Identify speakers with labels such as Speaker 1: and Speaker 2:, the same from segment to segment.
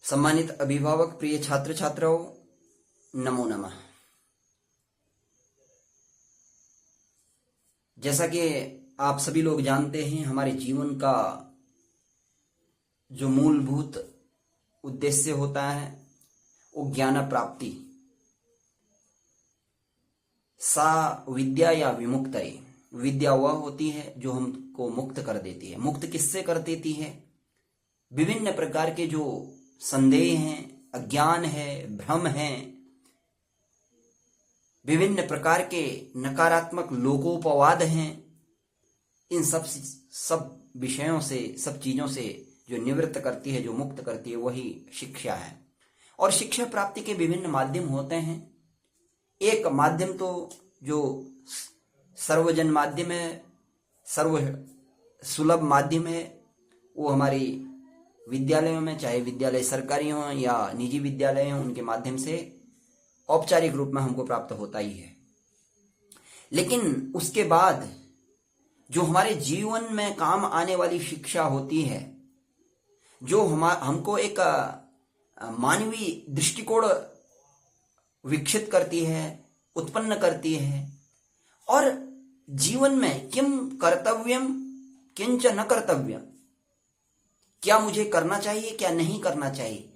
Speaker 1: सम्मानित अभिभावक, प्रिय छात्र छात्राओं, नमो नमः। जैसा कि आप सभी लोग जानते हैं, हमारे जीवन का जो मूलभूत उद्देश्य होता है वो ज्ञान प्राप्ति। सा विद्या या विमुक्तये। विद्या वह होती है जो हमको मुक्त कर देती है। मुक्त किससे कर देती है? विभिन्न प्रकार के जो संदेह हैं, अज्ञान है, भ्रम है, विभिन्न प्रकार के नकारात्मक लोकोपवाद हैं, इन सब विषयों से, सब चीजों से जो निवृत्त करती है, जो मुक्त करती है, वही शिक्षा है। और शिक्षा प्राप्ति के विभिन्न माध्यम होते हैं। एक माध्यम तो जो सर्वजन माध्यम है, सर्व सुलभ माध्यम है, वो हमारी विद्यालयों में, चाहे विद्यालय सरकारी हों या निजी विद्यालय हों, उनके माध्यम से औपचारिक रूप में हमको प्राप्त होता ही है। लेकिन उसके बाद जो हमारे जीवन में काम आने वाली शिक्षा होती है, जो हमको एक मानवीय दृष्टिकोण विकसित करती है, उत्पन्न करती है, और जीवन में किम कर्तव्यम किंच न कर्तव्यम, क्या मुझे करना चाहिए, क्या नहीं करना चाहिए,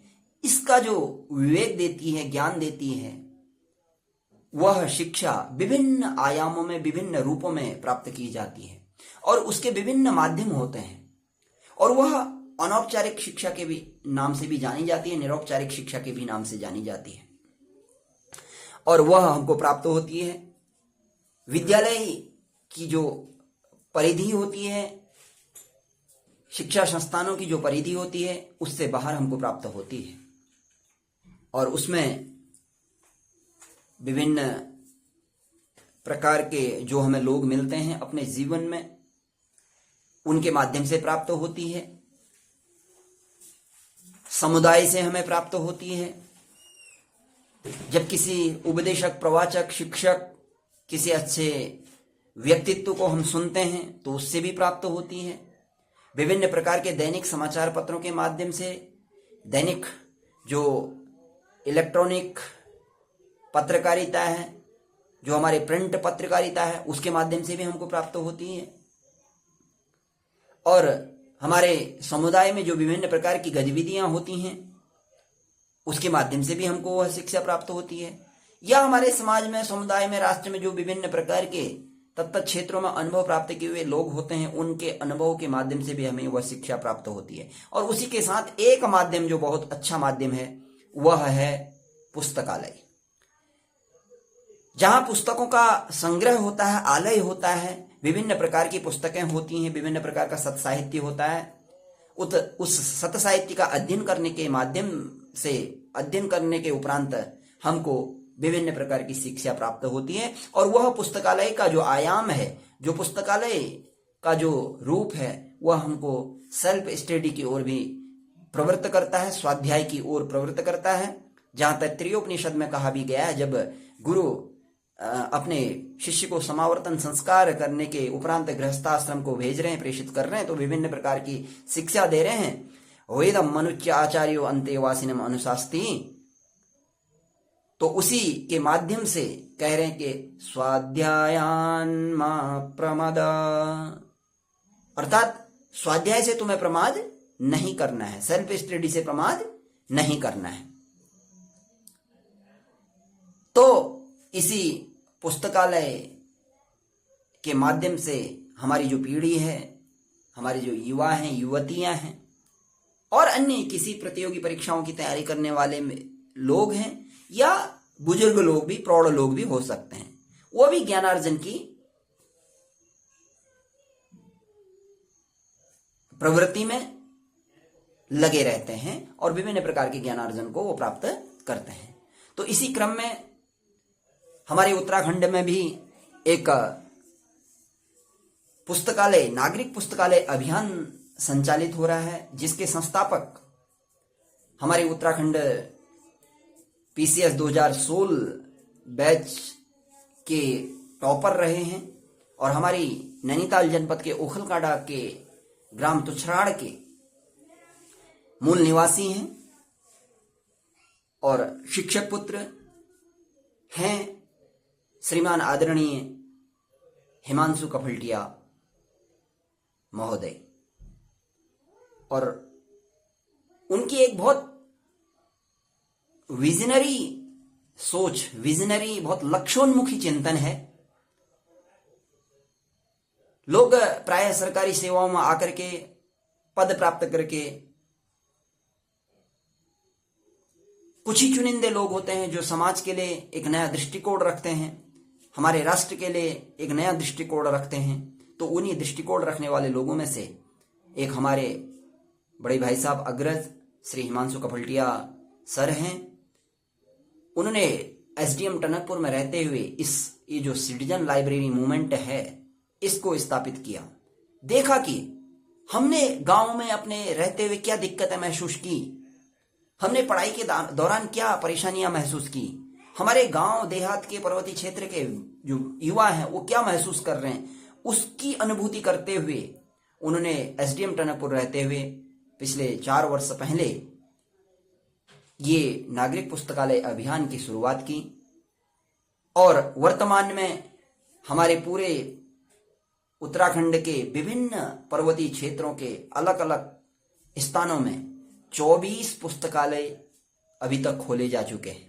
Speaker 1: इसका जो विवेक देती है, ज्ञान देती है, वह शिक्षा विभिन्न आयामों में, विभिन्न रूपों में प्राप्त की जाती है। और उसके विभिन्न माध्यम होते हैं, और वह अनौपचारिक शिक्षा के भी नाम से भी जानी जाती है, निरौपचारिक शिक्षा के भी नाम से जानी जाती है। और वह हमको प्राप्त होती है विद्यालय की जो परिधि होती है, शिक्षा संस्थानों की जो परिधि होती है, उससे बाहर हमको प्राप्त होती है। और उसमें विभिन्न प्रकार के जो हमें लोग मिलते हैं अपने जीवन में, उनके माध्यम से प्राप्त होती है। समुदाय से हमें प्राप्त होती है। जब किसी उपदेशक, प्रवाचक, शिक्षक, किसी अच्छे व्यक्तित्व को हम सुनते हैं तो उससे भी प्राप्त होती है। विभिन्न प्रकार के दैनिक समाचार पत्रों के माध्यम से, दैनिक जो इलेक्ट्रॉनिक पत्रकारिता है, जो हमारे प्रिंट पत्रकारिता है, उसके माध्यम से भी हमको प्राप्त होती है। और हमारे समुदाय में जो विभिन्न प्रकार की गतिविधियां होती हैं, उसके माध्यम से भी हमको वह शिक्षा प्राप्त होती है। या हमारे समाज में, समुदाय में, राष्ट्र में जो विभिन्न प्रकार के तत्त क्षेत्रों में अनुभव प्राप्त किए हुए लोग होते हैं, उनके अनुभव के माध्यम से भी हमें वह शिक्षा प्राप्त होती है। और उसी के साथ एक माध्यम जो बहुत अच्छा माध्यम है, वह है पुस्तकालय, जहां पुस्तकों का संग्रह होता है, आलय होता है, विभिन्न प्रकार की पुस्तकें होती हैं, विभिन्न प्रकार का सत साहित्य होता है। उस सत साहित्य का अध्ययन करने के माध्यम से, अध्ययन करने के उपरांत हमको विभिन्न प्रकार की शिक्षा प्राप्त होती है। और वह पुस्तकालय का जो आयाम है, जो पुस्तकालय का जो रूप है, वह हमको सेल्फ स्टडी की ओर भी प्रवृत्त करता है, स्वाध्याय की ओर प्रवृत्त करता है। जहां तैत्तिरीयोपनिषद में कहा भी गया है, जब गुरु अपने शिष्य को समावर्तन संस्कार करने के उपरांत गृहस्थाश्रम को भेज रहे हैं, प्रेषित कर रहे हैं, तो विभिन्न प्रकार की शिक्षा दे रहे हैं। वेदम मनुच्य आचार्यो अंतेवासिनम अनुशास्ति, तो उसी के माध्यम से कह रहे हैं कि स्वाध्यायान मा प्रमाद, अर्थात स्वाध्याय से तुम्हें प्रमाद नहीं करना है, सेल्फ स्टडी से प्रमाद नहीं करना है। तो इसी पुस्तकालय के माध्यम से हमारी जो पीढ़ी है, हमारे जो युवा हैं, युवतियां हैं, और अन्य किसी प्रतियोगी परीक्षाओं की तैयारी करने वाले लोग हैं, या बुजुर्ग लोग भी, प्रौढ़ लोग भी हो सकते हैं, वो भी ज्ञानार्जन की प्रवृत्ति में लगे रहते हैं और विभिन्न प्रकार के ज्ञानार्जन को वो प्राप्त करते हैं। तो इसी क्रम में हमारे उत्तराखंड में भी एक पुस्तकालय, नागरिक पुस्तकालय अभियान संचालित हो रहा है, जिसके संस्थापक हमारे उत्तराखंड PCS 2016 बैच के टॉपर रहे हैं, और हमारी नैनीताल जनपद के ओखलकाड़ा के ग्राम तुछराड़ के मूल निवासी हैं। और शिक्षक पुत्र हैं श्रीमान आदरणीय हिमांशु कफलटिया महोदय। और उनकी एक बहुत विजनरी सोच, विजनरी, बहुत लक्ष्योन्मुखी चिंतन है। लोग प्रायः सरकारी सेवाओं में आकर के पद प्राप्त करके कुछ ही चुनिंदे लोग होते हैं जो समाज के लिए एक नया दृष्टिकोण रखते हैं, हमारे राष्ट्र के लिए एक नया दृष्टिकोण रखते हैं। तो उन्हीं दृष्टिकोण रखने वाले लोगों में से एक हमारे बड़े भाई साहब अग्रज श्री हिमांशु कफलटिया सर हैं। उन्होंने एसडीएम टनकपुर में रहते हुए ये जो सिटीजन लाइब्रेरी मूवमेंट है इसको स्थापित किया। देखा कि हमने गांव में अपने रहते हुए क्या दिक्कतें महसूस की, हमने पढ़ाई के दौरान क्या परेशानियां महसूस की, हमारे गांव देहात के पर्वतीय क्षेत्र के जो युवा हैं वो क्या महसूस कर रहे हैं, उसकी अनुभूति करते हुए उन्होंने एसडीएम टनकपुर रहते हुए पिछले 4 वर्ष पहले ये नागरिक पुस्तकालय अभियान की शुरुआत की। और वर्तमान में हमारे पूरे उत्तराखंड के विभिन्न पर्वतीय क्षेत्रों के अलग अलग स्थानों में 24 पुस्तकालय अभी तक खोले जा चुके हैं।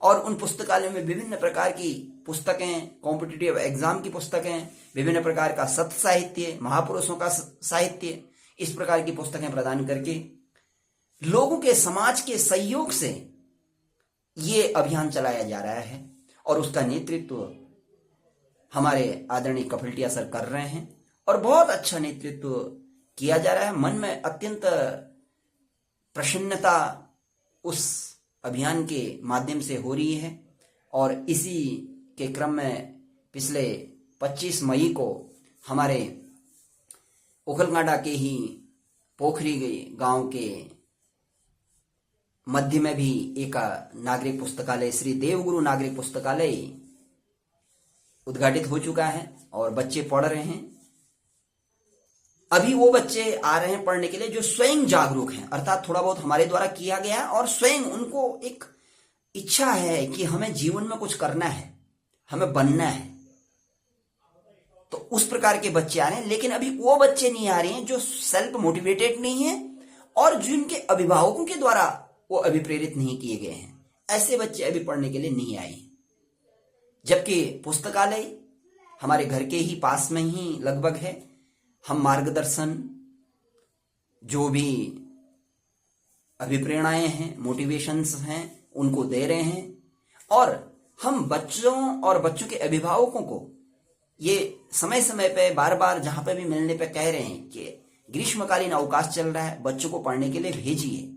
Speaker 1: और उन पुस्तकालयों में विभिन्न प्रकार की पुस्तकें, कॉम्पिटिटिव एग्जाम की पुस्तकें, विभिन्न प्रकार का सत्य साहित्य, महापुरुषों का साहित्य, इस प्रकार की पुस्तकें प्रदान करके लोगों के समाज के सहयोग से ये अभियान चलाया जा रहा है। और उसका नेतृत्व हमारे आदरणीय कफलटिया सर कर रहे हैं और बहुत अच्छा नेतृत्व किया जा रहा है। मन में अत्यंत प्रसन्नता उस अभियान के माध्यम से हो रही है। और इसी के क्रम में पिछले 25 मई को हमारे उखलगांडा के ही पोखरी गांव के मध्य में भी एक नागरिक पुस्तकालय, श्री देवगुरु नागरिक पुस्तकालय उद्घाटित हो चुका है और बच्चे पढ़ रहे हैं। अभी वो बच्चे आ रहे हैं पढ़ने के लिए जो स्वयं जागरूक हैं, अर्थात थोड़ा बहुत हमारे द्वारा किया गया है और स्वयं उनको एक इच्छा है कि हमें जीवन में कुछ करना है, हमें बनना है। तो उस प्रकार के बच्चे आ रहे हैं। लेकिन अभी वो बच्चे नहीं आ रहे हैं जो सेल्फ मोटिवेटेड नहीं है और जिनके अभिभावकों के द्वारा वो अभिप्रेरित नहीं किए गए हैं। ऐसे बच्चे अभी पढ़ने के लिए नहीं आए। जबकि पुस्तकालय हमारे घर के ही पास में ही लगभग है। हम मार्गदर्शन, जो भी अभिप्रेरणाएं हैं, मोटिवेशंस हैं, उनको दे रहे हैं। और हम बच्चों और बच्चों के अभिभावकों को ये समय समय पे बार बार जहां पे भी मिलने पे कह रहे हैं कि ग्रीष्मकालीन अवकाश चल रहा है, बच्चों को पढ़ने के लिए भेजिए।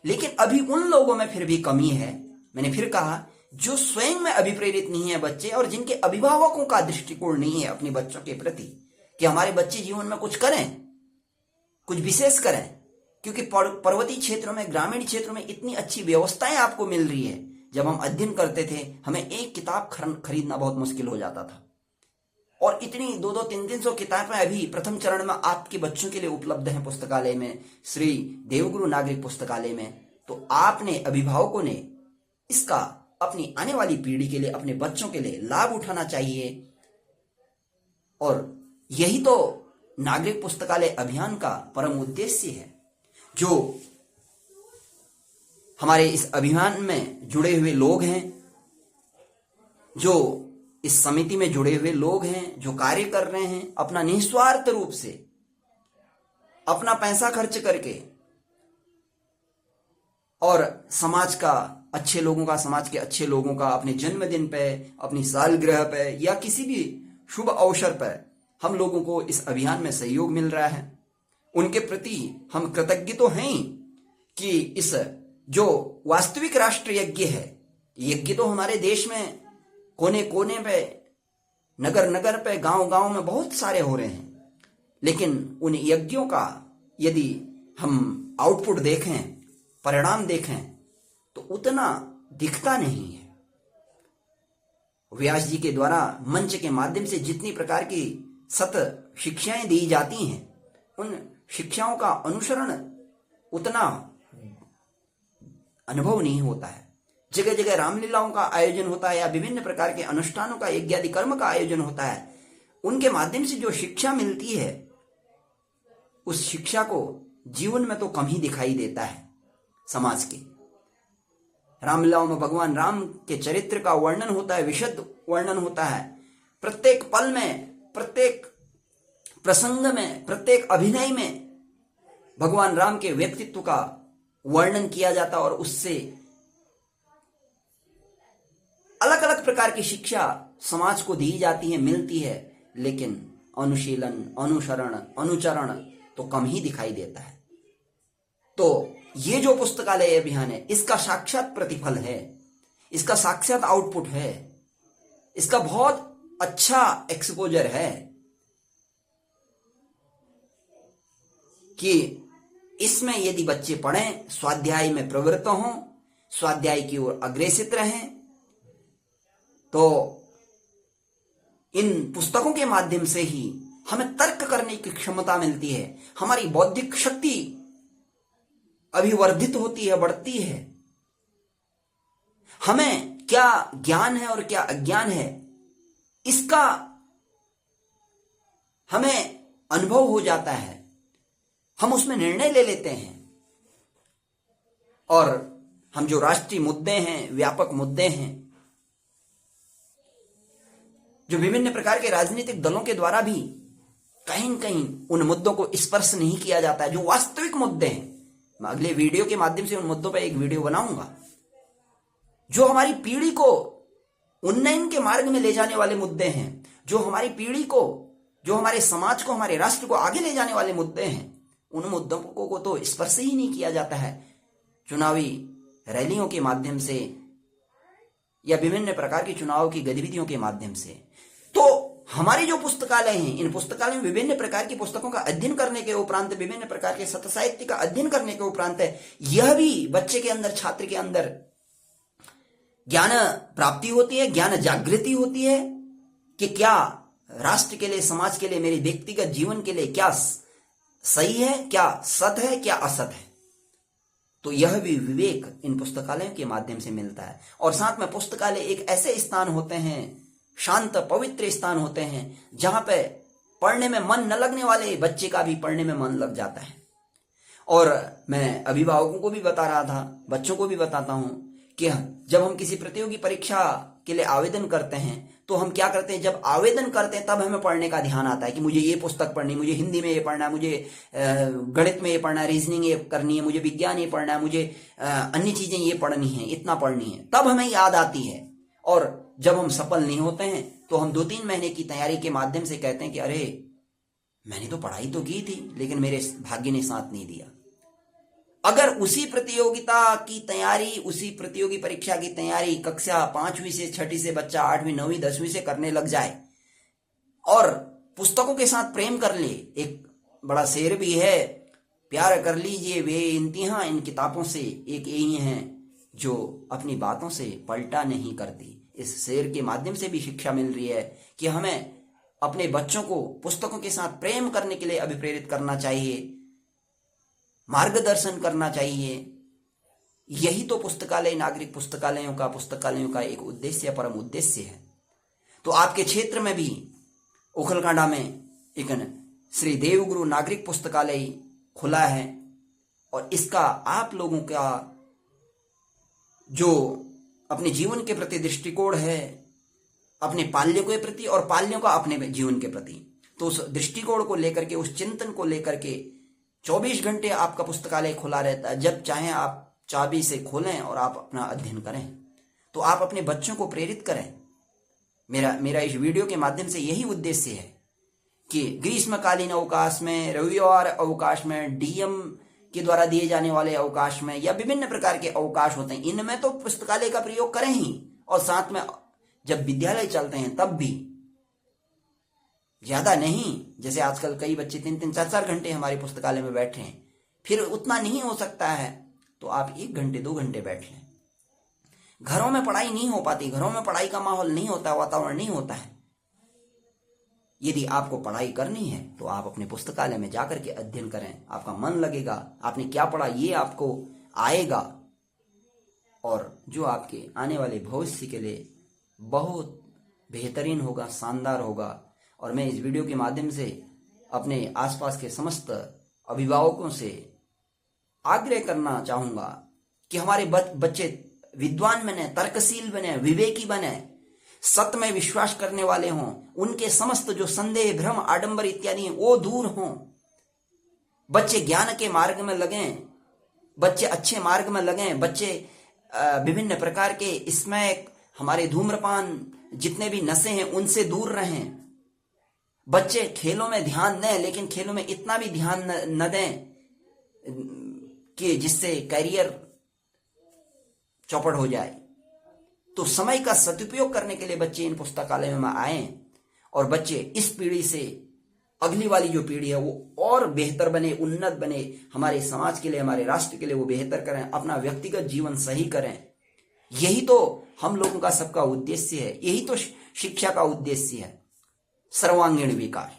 Speaker 1: लेकिन अभी उन लोगों में फिर भी कमी है। मैंने फिर कहा, जो स्वयं में अभिप्रेरित नहीं है बच्चे और जिनके अभिभावकों का दृष्टिकोण नहीं है अपने बच्चों के प्रति कि हमारे बच्चे जीवन में कुछ करें, कुछ विशेष करें। क्योंकि पर्वतीय क्षेत्रों में, ग्रामीण क्षेत्रों में इतनी अच्छी व्यवस्थाएं आपको मिल रही है। जब हम अध्ययन करते थे हमें एक किताब खरीदना बहुत मुश्किल हो जाता था और इतनी 200, 300 किताबें अभी प्रथम चरण में आपके बच्चों के लिए उपलब्ध हैं पुस्तकालय में, श्री देवगुरु नागरिक पुस्तकालय में। तो आपने, अभिभावकों ने इसका अपनी आने वाली पीढ़ी के लिए, अपने बच्चों के लिए लाभ उठाना चाहिए। और यही तो नागरिक पुस्तकालय अभियान का परम उद्देश्य है। जो हमारे इस अभियान में जुड़े हुए लोग हैं, जो इस समिति में जुड़े हुए लोग हैं, जो कार्य कर रहे हैं अपना निस्वार्थ रूप से, अपना पैसा खर्च करके और समाज का अच्छे लोगों का, समाज के अच्छे लोगों का अपने जन्मदिन पे, अपनी सालगिरह पे या किसी भी शुभ अवसर पे हम लोगों को इस अभियान में सहयोग मिल रहा है। उनके प्रति हम कृतज्ञ तो हैं कि इस जो वास्तविक राष्ट्र यज्ञ है, यज्ञ तो हमारे देश में कोने कोने पे, नगर नगर पे, गांव गांव में बहुत सारे हो रहे हैं। लेकिन उन यज्ञों का यदि हम आउटपुट देखें, परिणाम देखें, तो उतना दिखता नहीं है। व्यास जी के द्वारा मंच के माध्यम से जितनी प्रकार की सत शिक्षाएं दी जाती हैं, उन शिक्षाओं का अनुसरण उतना अनुभव नहीं होता है। जगह जगह रामलीलाओं का आयोजन होता है या विभिन्न प्रकार के अनुष्ठानों का यज्ञादि कर्म का आयोजन होता है, उनके माध्यम से जो शिक्षा मिलती है उस शिक्षा को जीवन में तो कम ही दिखाई देता है समाज के। रामलीलाओं में भगवान राम के चरित्र का वर्णन होता है, विशद वर्णन होता है। प्रत्येक पल में, प्रत्येक प्रसंग में, प्रत्येक अभिनय में भगवान राम के व्यक्तित्व का वर्णन किया जाता है और उससे अलग अलग प्रकार की शिक्षा समाज को दी जाती है, मिलती है, लेकिन अनुशीलन, अनुसरण, अनुचरण तो कम ही दिखाई देता है। तो ये जो पुस्तकालय अभियान है, इसका साक्षात प्रतिफल है, इसका साक्षात आउटपुट है, इसका बहुत अच्छा एक्सपोजर है कि इसमें यदि बच्चे पढ़ें, स्वाध्याय में प्रवृत्त हों, स्वाध्याय की ओर अग्रेसित रहें, तो इन पुस्तकों के माध्यम से ही हमें तर्क करने की क्षमता मिलती है, हमारी बौद्धिक शक्ति अभिवर्धित होती है, बढ़ती है। हमें क्या ज्ञान है और क्या अज्ञान है इसका हमें अनुभव हो जाता है, हम उसमें निर्णय ले लेते हैं। और हम जो राष्ट्रीय मुद्दे हैं, व्यापक मुद्दे हैं, जो विभिन्न प्रकार के राजनीतिक दलों के द्वारा भी कहीं न कहीं उन मुद्दों को स्पर्श नहीं किया जाता है, जो वास्तविक मुद्दे हैं। मैं अगले वीडियो के माध्यम से उन मुद्दों पर एक वीडियो बनाऊंगा, जो हमारी पीढ़ी को उन्नयन के मार्ग में ले जाने वाले मुद्दे हैं, जो हमारी पीढ़ी को, जो हमारे समाज को, हमारे राष्ट्र को आगे ले जाने वाले मुद्दे हैं। उन मुद्दों को तो स्पर्श ही नहीं किया जाता है चुनावी रैलियों के माध्यम से या विभिन्न प्रकार की चुनाव की गतिविधियों के माध्यम से। तो हमारे जो पुस्तकालय हैं, इन पुस्तकालय में विभिन्न प्रकार की पुस्तकों का अध्ययन करने के उपरांत, विभिन्न प्रकार के सत्य साहित्य का अध्ययन करने के उपरांत यह भी बच्चे के अंदर, छात्र के अंदर ज्ञान प्राप्ति होती है, ज्ञान जागृति होती है कि क्या राष्ट्र के लिए, समाज के लिए, मेरे व्यक्तिगत जीवन के लिए क्या सही है, क्या सत है, क्या असत है। तो यह भी विवेक इन पुस्तकालयों के माध्यम से मिलता है। और साथ में पुस्तकालय एक ऐसे स्थान होते हैं, शांत पवित्र स्थान होते हैं, जहां पे पढ़ने में मन न लगने वाले बच्चे का भी पढ़ने में मन लग जाता है। और मैं अभिभावकों को भी बता रहा था, बच्चों को भी बताता हूं कि जब हम किसी प्रतियोगी परीक्षा के लिए आवेदन करते हैं तो हम क्या करते हैं, जब आवेदन करते हैं तब हमें पढ़ने का ध्यान आता है कि मुझे ये पुस्तक पढ़नी, मुझे हिंदी में ये पढ़ना है, मुझे गणित में ये पढ़ना है, रीजनिंग ये करनी है, मुझे विज्ञान ये पढ़ना है, मुझे अन्य चीजें ये पढ़नी है, इतना पढ़नी है, तब हमें याद आती है। और जब हम सफल नहीं होते हैं तो हम 2-3 महीने की तैयारी के माध्यम से कहते हैं कि अरे मैंने तो पढ़ाई तो की थी लेकिन मेरे भाग्य ने साथ नहीं दिया। अगर उसी प्रतियोगिता की तैयारी, उसी प्रतियोगी परीक्षा की तैयारी कक्षा 5वीं से 6ठी से बच्चा 8वीं 9वीं 10वीं से करने लग जाए और पुस्तकों के साथ प्रेम कर ले, एक बड़ा शेर भी है, प्यार कर लीजिए वे इंतहा इन किताबों से, एक यही है जो अपनी बातों से पलटा नहीं करती। इस शेर के माध्यम से भी शिक्षा मिल रही है कि हमें अपने बच्चों को पुस्तकों के साथ प्रेम करने के लिए अभिप्रेरित करना चाहिए, मार्गदर्शन करना चाहिए। यही तो पुस्तकालय, नागरिक पुस्तकालयों का एक उद्देश्य, परम उद्देश्य है। तो आपके क्षेत्र में भी उखलकांडा में एक श्री देवगुरु नागरिक पुस्तकालय खुला है और इसका आप लोगों का जो अपने जीवन के प्रति दृष्टिकोण है, अपने पाल्यों के प्रति और पाल्यों का अपने जीवन के प्रति, तो उस दृष्टिकोण को लेकर के, उस चिंतन को लेकर के 24 घंटे आपका पुस्तकालय खुला रहता है। जब चाहें आप चाबी से खोलें और आप अपना अध्ययन करें। तो आप अपने बच्चों को प्रेरित करें। मेरा इस वीडियो के माध्यम से यही उद्देश्य है कि ग्रीष्मकालीन अवकाश में, रविवार अवकाश में, डीएम के द्वारा दिए जाने वाले अवकाश में या विभिन्न प्रकार के अवकाश होते हैं, इनमें तो पुस्तकालय का प्रयोग करें ही, और साथ में जब विद्यालय चलते हैं तब भी ज्यादा नहीं। जैसे आजकल कई बच्चे 3-3, 4-4 घंटे हमारे पुस्तकालय में बैठे हैं, फिर उतना नहीं हो सकता है तो आप 1 घंटे 2 घंटे बैठ लें। घरों में पढ़ाई नहीं हो पाती, घरों में पढ़ाई का माहौल नहीं होता, वातावरण नहीं होता है। यदि आपको पढ़ाई करनी है तो आप अपने पुस्तकालय में जाकर के अध्ययन करें, आपका मन लगेगा, आपने क्या पढ़ा ये आपको आएगा। और जो आपके आने वाले भविष्य के लिए बहुत बेहतरीन होगा, शानदार होगा। और मैं इस वीडियो के माध्यम से अपने आसपास के समस्त अभिभावकों से आग्रह करना चाहूंगा कि हमारे बच्चे विद्वान बने, तर्कशील बने, विवेकी बने, सत्य में विश्वास करने वाले हों, उनके समस्त जो संदेह, भ्रम, आडंबर इत्यादि हैं वो दूर हों, बच्चे ज्ञान के मार्ग में लगें, बच्चे अच्छे मार्ग में लगें, बच्चे विभिन्न प्रकार के इसमें हमारे धूम्रपान जितने भी नशे हैं उनसे दूर रहें। बच्चे खेलों में ध्यान दें, लेकिन खेलों में इतना भी ध्यान न दें कि जिससे करियर चौपट हो जाए। तो समय का सदुपयोग करने के लिए बच्चे इन पुस्तकालयों में आए और बच्चे इस पीढ़ी से अगली वाली जो पीढ़ी है वो और बेहतर बने, उन्नत बने, हमारे समाज के लिए, हमारे राष्ट्र के लिए वो बेहतर करें, अपना व्यक्तिगत जीवन सही करें। यही तो हम लोगों का सबका उद्देश्य है, यही तो शिक्षा का उद्देश्य है, सर्वांगीण विकास।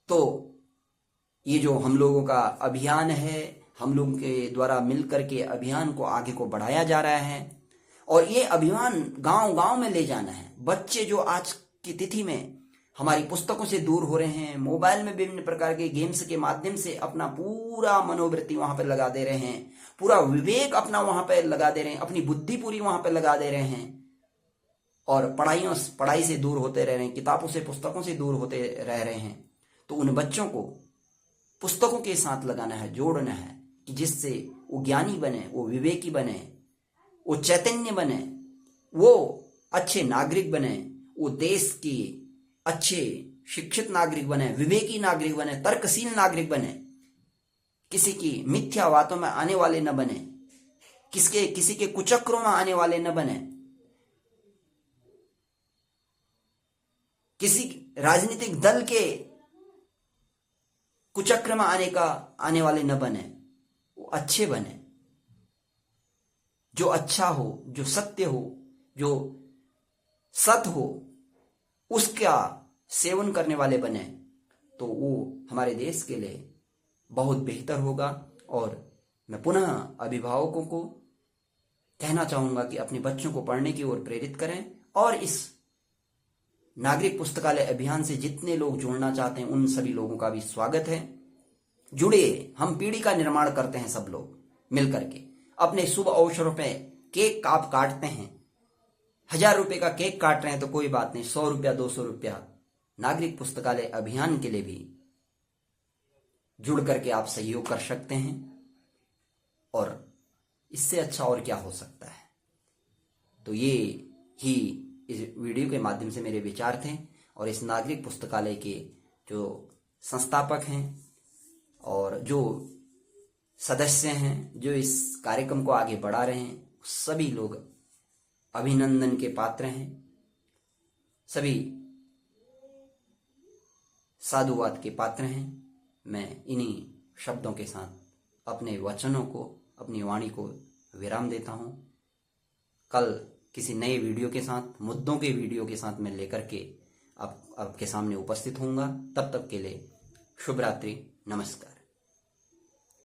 Speaker 1: तो ये जो हम लोगों का अभियान है, हम लोगों के द्वारा मिलकर के अभियान को आगे को बढ़ाया जा रहा है और ये अभियान गांव गांव में ले जाना है। बच्चे जो आज की तिथि में हमारी पुस्तकों से दूर हो रहे हैं, मोबाइल में विभिन्न प्रकार के गेम्स के माध्यम से अपना पूरा मनोवृत्ति वहां पर लगा दे रहे हैं, पूरा विवेक अपना वहां पर लगा दे रहे हैं, अपनी बुद्धि पूरी वहां पर लगा दे रहे हैं और पढ़ाई से दूर होते रह रहे हैं, किताबों से, पुस्तकों से दूर होते रह रहे हैं। तो उन बच्चों को पुस्तकों के साथ लगाना है, जोड़ना है कि जिससे वो ज्ञानी बने, वो विवेकी बने, वो चैतन्य बने, वो अच्छे नागरिक बने, वो देश की अच्छे शिक्षित नागरिक बने, विवेकी नागरिक बने, तर्कशील नागरिक बने, किसी की मिथ्या बातों में आने वाले न बने, किसी के कुचक्रों में आने वाले न बने, किसी राजनीतिक दल के कुचक्र में आने वाले न बने, वो अच्छे बने, जो अच्छा हो, जो सत्य हो, जो सत हो, उसका सेवन करने वाले बने। तो वो हमारे देश के लिए बहुत बेहतर होगा। और मैं पुनः अभिभावकों को कहना चाहूंगा कि अपने बच्चों को पढ़ने की ओर प्रेरित करें और इस नागरिक पुस्तकालय अभियान से जितने लोग जुड़ना चाहते हैं उन सभी लोगों का भी स्वागत है। जुड़े, हम पीढ़ी का निर्माण करते हैं सब लोग मिलकर के। अपने शुभ अवसरों पे केक आप काटते हैं, 1000 रुपए का केक काट रहे हैं तो कोई बात नहीं, 100 रुपया, 200 रुपया नागरिक पुस्तकालय अभियान के लिए भी जुड़ करके आप सहयोग कर सकते हैं। और इससे अच्छा और क्या हो सकता है। तो ये ही इस वीडियो के माध्यम से मेरे विचार थे और इस नागरिक पुस्तकालय के जो संस्थापक हैं और जो सदस्य हैं, जो इस कार्यक्रम को आगे बढ़ा रहे हैं, सभी लोग अभिनंदन के पात्र हैं, सभी साधुवाद के पात्र हैं। मैं इन्हीं शब्दों के साथ अपने वचनों को, अपनी वाणी को विराम देता हूं। कल किसी नए वीडियो के साथ, मुद्दों के वीडियो के साथ मैं लेकर के आपके सामने उपस्थित होऊंगा। तब तक के लिए शुभ रात्रि, नमस्कार।